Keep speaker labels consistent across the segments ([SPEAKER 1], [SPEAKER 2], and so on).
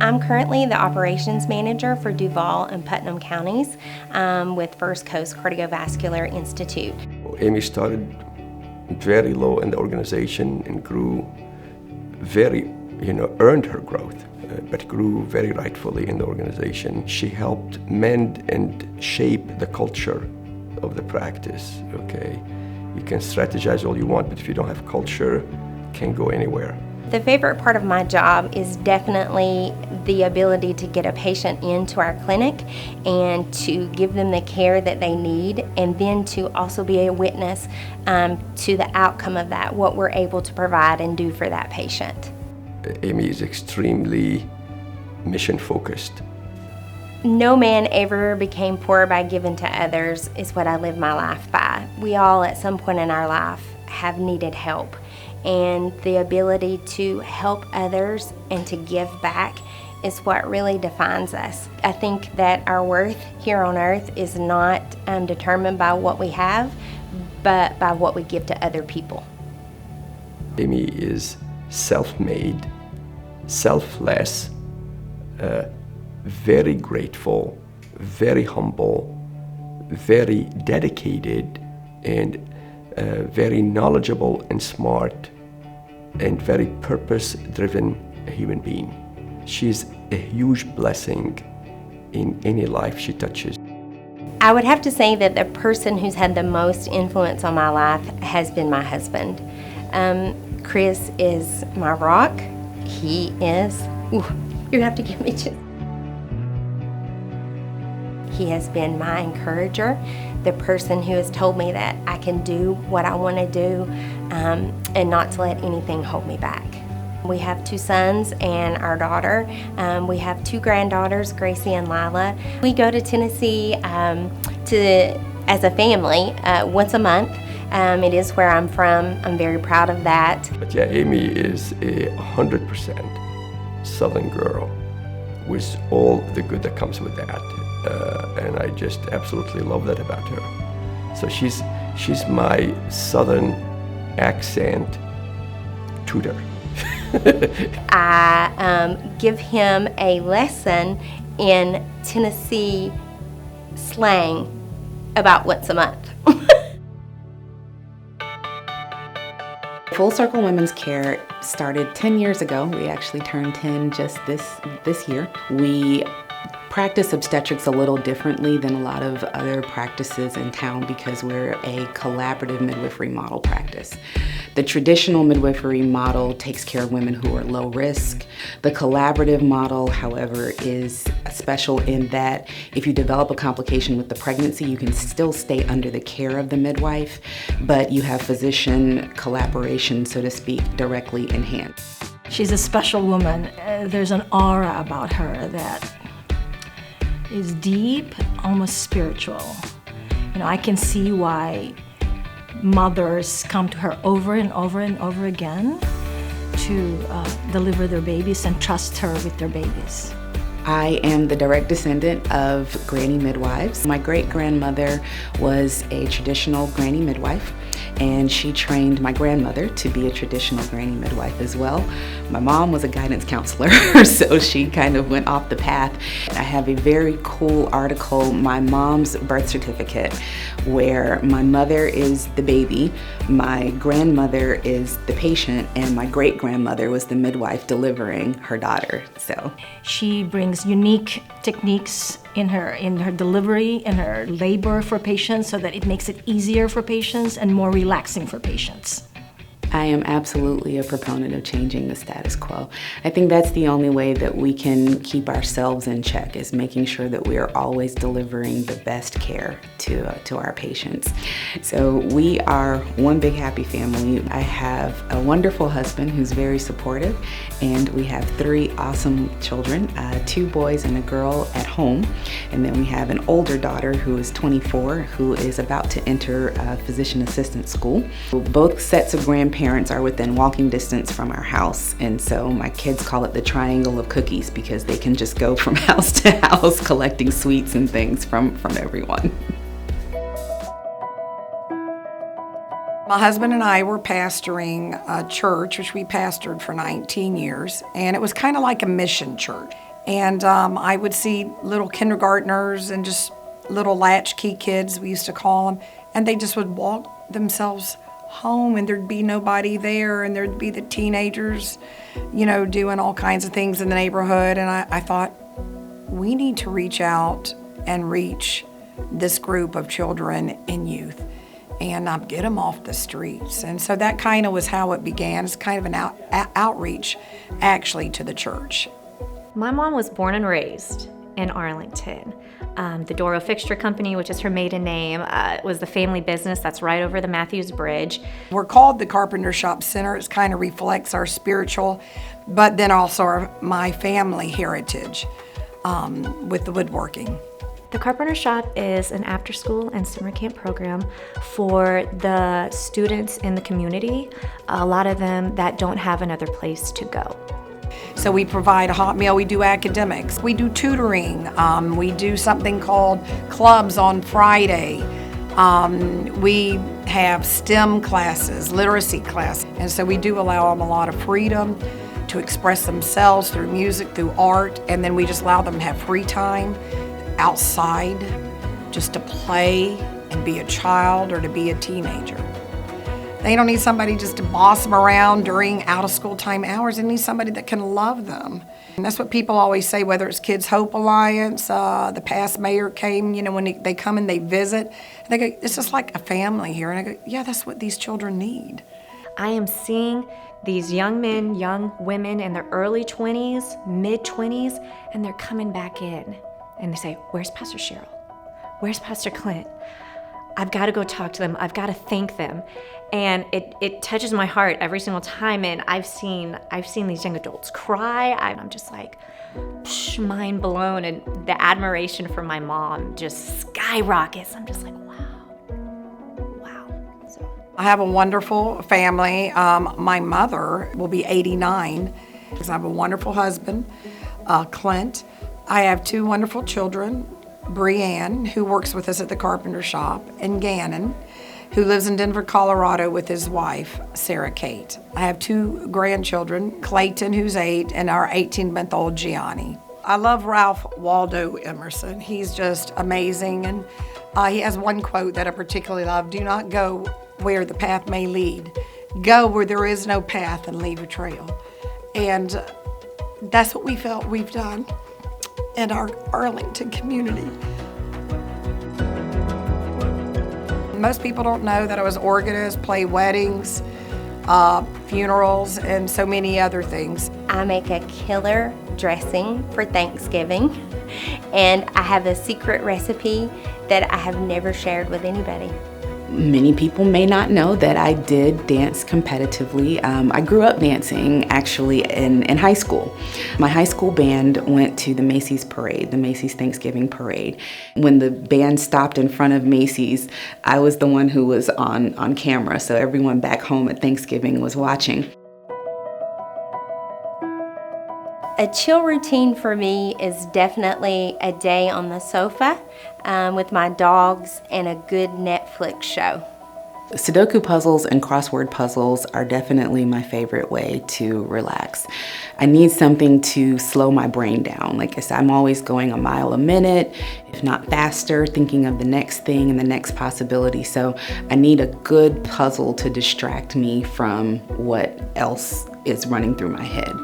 [SPEAKER 1] I'm currently the operations manager for Duval and Putnam counties with First Coast Cardiovascular Institute.
[SPEAKER 2] Amy started very low in the organization and grew very, earned her growth, but grew very rightfully in the organization. She helped mend and shape the culture of the practice, okay? You can strategize all you want, but if you don't have culture, you can't go anywhere.
[SPEAKER 1] The favorite part of my job is definitely the ability to get a patient into our clinic and to give them the care that they need, and then to also be a witness to the outcome of that, what we're able to provide and do for that patient.
[SPEAKER 2] Amy is extremely mission-focused.
[SPEAKER 1] No man ever became poor by giving to others is what I live my life by. We all at some point in our life have needed help, and the ability to help others and to give back is what really defines us. I think that our worth here on earth is not determined by what we have, but by what we give to other people.
[SPEAKER 2] Amy is self-made, selfless, very grateful, very humble, very dedicated, and very knowledgeable and smart, and very purpose-driven human being. She's a huge blessing in any life she touches.
[SPEAKER 1] I would have to say that the person who's had the most influence on my life has been my husband. Chris is my rock. He is, you have to give me just. He has been my encourager, the person who has told me that I can do what I want to do and not to let anything hold me back. We have 2 sons and our daughter. We have 2 granddaughters, Gracie and Lila. We go to Tennessee as a family once a month. It is where I'm from. I'm very proud of that.
[SPEAKER 2] But yeah, Amy is a 100% Southern girl with all the good that comes with that. And I just absolutely love that about her. So she's my Southern accent tutor.
[SPEAKER 1] I give him a lesson in Tennessee slang about once a month.
[SPEAKER 3] Full Circle Women's Care started 10 years ago. We actually turned 10 just this year. We practice obstetrics a little differently than a lot of other practices in town because we're a collaborative midwifery model practice. The traditional midwifery model takes care of women who are low risk. The collaborative model, however, is special in that if you develop a complication with the pregnancy, you can still stay under the care of the midwife, but you have physician collaboration, so to speak, directly in hand.
[SPEAKER 4] She's a special woman. There's an aura about her that is deep, almost spiritual. I can see why mothers come to her over and over and over again to deliver their babies and trust her with their babies.
[SPEAKER 3] I am the direct descendant of granny midwives. My great-grandmother was a traditional granny midwife, and she trained my grandmother to be a traditional granny midwife as well. My mom was a guidance counselor, so she kind of went off the path. I have a very cool article, my mom's birth certificate, where my mother is the baby, my grandmother is the patient, and my great-grandmother was the midwife delivering her daughter. So
[SPEAKER 4] she brings unique techniques in her delivery, in her labor for patients, so that it makes it easier for patients and more relaxing for patients.
[SPEAKER 3] I am absolutely a proponent of changing the status quo. I think that's the only way that we can keep ourselves in check, is making sure that we are always delivering the best care to our patients. So we are one big happy family. I have a wonderful husband who's very supportive, and we have 3 awesome children, 2 boys and a girl at home. And then we have an older daughter who is 24, who is about to enter physician assistant school. Both sets of grandparents are within walking distance from our house, and so my kids call it the triangle of cookies because they can just go from house to house collecting sweets and things from everyone.
[SPEAKER 5] My husband and I were pastoring a church, which we pastored for 19 years, and it was kind of like a mission church. And I would see little kindergartners and just little latchkey kids, we used to call them, and they just would walk themselves home, and there'd be nobody there, and there'd be the teenagers, doing all kinds of things in the neighborhood. And I thought, we need to reach out and reach this group of children and youth and get them off the streets. And so that kind of was how it began. It's kind of an outreach, actually, to the church.
[SPEAKER 6] My mom was born and raised in Arlington. The Doro Fixture Company, which is her maiden name, was the family business that's right over the Matthews Bridge.
[SPEAKER 5] We're called the Carpenter Shop Center. It kind of reflects our spiritual, but then also my family heritage with the woodworking.
[SPEAKER 6] The Carpenter Shop is an after-school and summer camp program for the students in the community, a lot of them that don't have another place to go.
[SPEAKER 5] So we provide a hot meal, we do academics, we do tutoring, we do something called clubs on Friday. We have STEM classes, literacy classes, and so we do allow them a lot of freedom to express themselves through music, through art, and then we just allow them to have free time outside just to play and be a child or to be a teenager. They don't need somebody just to boss them around during out-of-school time hours. They need somebody that can love them. And that's what people always say, whether it's Kids Hope Alliance, the past mayor came, when they come and they visit, and they go, it's just like a family here. And I go, yeah, that's what these children need.
[SPEAKER 6] I am seeing these young men, young women in their early 20s, mid-20s, and they're coming back in. And they say, where's Pastor Cheryl? Where's Pastor Clint? I've got to go talk to them. I've got to thank them. And it touches my heart every single time. And I've seen these young adults cry. I'm just like, mind blown. And the admiration for my mom just skyrockets. I'm just like, wow. So.
[SPEAKER 5] I have a wonderful family. My mother will be 89 because I have a wonderful husband, Clint. I have two wonderful children, Brianne, who works with us at the Carpenter Shop, and Gannon, who lives in Denver, Colorado with his wife, Sarah Kate. I have two grandchildren, Clayton, who's 8, and our 18-month-old Gianni. I love Ralph Waldo Emerson. He's just amazing, and he has one quote that I particularly love: do not go where the path may lead. Go where there is no path and leave a trail. And that's what we felt we've done in our Arlington community. Most people don't know that I was organist, play weddings, funerals, and so many other things.
[SPEAKER 1] I make a killer dressing for Thanksgiving, and I have a secret recipe that I have never shared with anybody.
[SPEAKER 3] Many people may not know that I did dance competitively. I grew up dancing actually in high school. My high school band went to the Macy's parade, the Macy's Thanksgiving parade. When the band stopped in front of Macy's, I was the one who was on camera, so everyone back home at Thanksgiving was watching.
[SPEAKER 1] A chill routine for me is definitely a day on the sofa with my dogs and a good Netflix show.
[SPEAKER 3] Sudoku puzzles and crossword puzzles are definitely my favorite way to relax. I need something to slow my brain down. Like I said, I'm always going a mile a minute, if not faster, thinking of the next thing and the next possibility. So I need a good puzzle to distract me from what else is running through my head.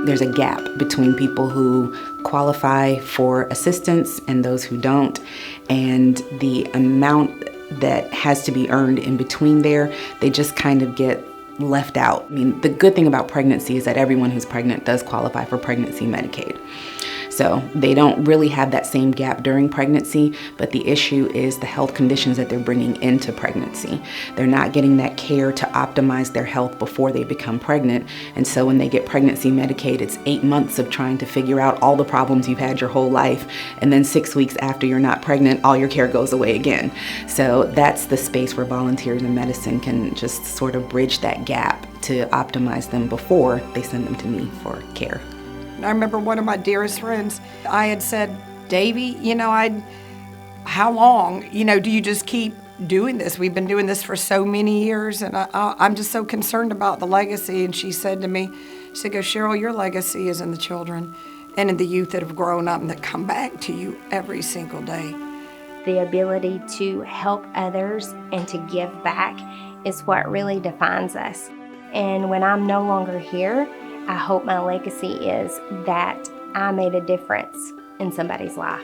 [SPEAKER 3] There's a gap between people who qualify for assistance and those who don't, and the amount that has to be earned in between there, they just kind of get left out. I mean, the good thing about pregnancy is that everyone who's pregnant does qualify for pregnancy Medicaid. So they don't really have that same gap during pregnancy, but the issue is the health conditions that they're bringing into pregnancy. They're not getting that care to optimize their health before they become pregnant. And so when they get pregnancy Medicaid, it's 8 months of trying to figure out all the problems you've had your whole life. And then 6 weeks after you're not pregnant, all your care goes away again. So that's the space where volunteers in medicine can just sort of bridge that gap to optimize them before they send them to me for care.
[SPEAKER 5] I remember one of my dearest friends, I had said, Davy, how long, do you just keep doing this. We've been doing this for so many years, and I'm just so concerned about the legacy. And she said to me, she said, Cheryl, your legacy is in the children and in the youth that have grown up and that come back to you every single day.
[SPEAKER 1] The ability to help others and to give back is what really defines us. And when I'm no longer here, I hope my legacy is that I made a difference in somebody's life.